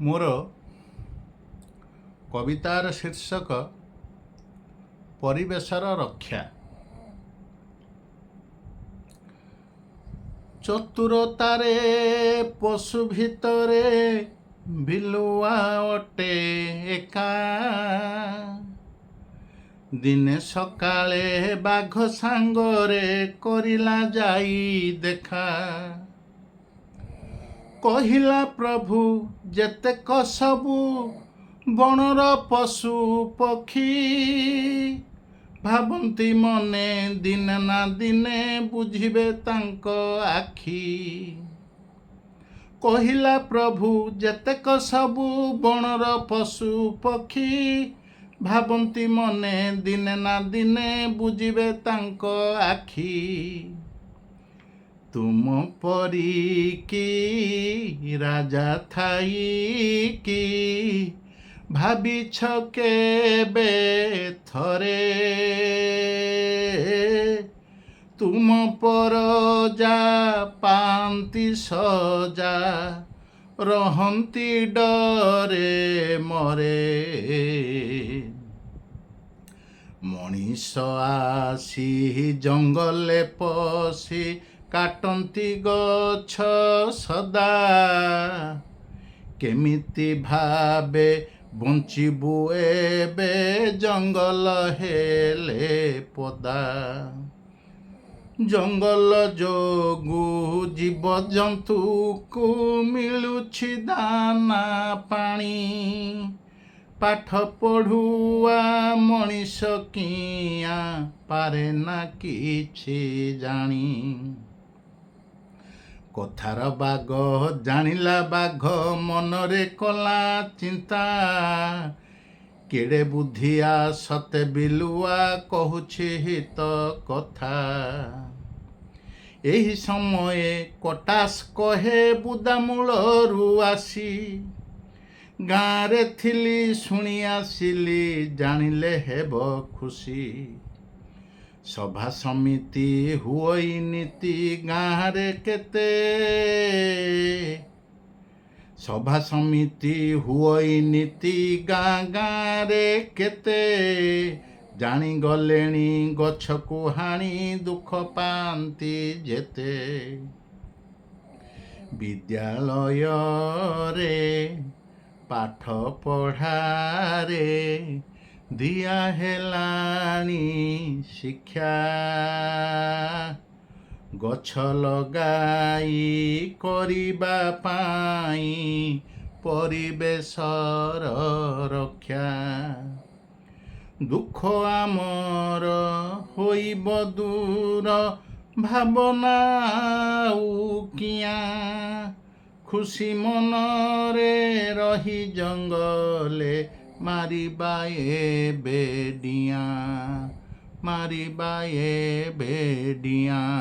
ମୋର କବିତାର ଶୀର୍ଷକ ପରିବେଶର ରକ୍ଷା। ଚତୁରତାରେ ପଶୁ ଭିତରେ ବିଲୁଆ ଅଟେ ଏକା। ଦିନେ ସକାଳେ ବାଘ ସାଙ୍ଗରେ କରିଲା ଯାଇ ଦେଖା। କହିଲା ପ୍ରଭୁ ଯେତେକ ସବୁ ବଣର ପଶୁ ପକ୍ଷୀ, ଭାବନ୍ତି ମନେ ଦିନେ ନା ଦିନେ ବୁଝିବେ ତାଙ୍କ ଆଖି। କହିଲା ପ୍ରଭୁ ଯେତେକ ସବୁ ବଣର ପଶୁ ପକ୍ଷୀ, ଭାବନ୍ତି ମନେ ଦିନେ ନା ଦିନେ ବୁଝିବେ ତାଙ୍କ ଆଖି। ତୁମ ପରି କି ରାଜା ଥାଇକି ଭାବିଛ କେବେ ଥରେ, ତୁମ ପରଜା ପାଆନ୍ତି ସଜା, ରହନ୍ତି ଡରେ ମରେ। ମଣିଷ ଆସି ଜଙ୍ଗଲେ ପଶି କାଟନ୍ତି ଗଛ ସଦା, କେମିତି ଭାବେ ବଞ୍ଚିବୁ ଏବେ ଜଙ୍ଗଲ ହେଲେ ପଦା। ଜଙ୍ଗଲ ଯୋଗୁ ଜୀବଜନ୍ତୁକୁ ମିଳୁଛି ଦାନା ପାଣି, ପାଠ ପଢୁଆ ମଣିଷ କିଆଁ ପାରେ ନା କିଛି ଜାଣି। କଥାର ବାଗ ଜାଣିଲା ବାଘ ମନରେ କଲା ଚିନ୍ତା, କେଡ଼େ ବୁଦ୍ଧିଆ ସତେ ବିଲୁଆ କହୁଛି ହିତ କଥା। ଏହି ସମୟରେ କଟାସ କହେ ବୁଦାମୂଳରୁ ଆସି, ଗାଁରେ ଥିଲି ଶୁଣି ଆସିଲି ଜାଣିଲେ ହେବ ଖୁସି। ସଭା ସମିତି ହୁଅଇ ନୀତି ଗାଁରେ କେତେ, ସଭା ସମିତି ହୁଅଇ ନୀତି ଗାଁ ଗାଁରେ କେତେ। ଜାଣିଗଲେଣି ଗଛକୁ ହାଣି ଦୁଃଖ ପାଆନ୍ତି ଯେତେ। ବିଦ୍ୟାଳୟରେ ପାଠ ପଢ଼ାରେ ଦିଆ ହେଲାଣି ଶିକ୍ଷା, ଗଛ ଲଗାଇ କରିବା ପାଇଁ ପରିବେଶର ରକ୍ଷା। ଦୁଃଖ ଆମର ହୋଇବ ଦୂର ଭାବନା ଆଉ କିଆଁ, ଖୁସି ମନରେ ରହି ଜଙ୍ଗଲେ ମାରିବା ଏବେ ଡିଆଁ, ମାରିବା ଏବେ ଡିଆଁ।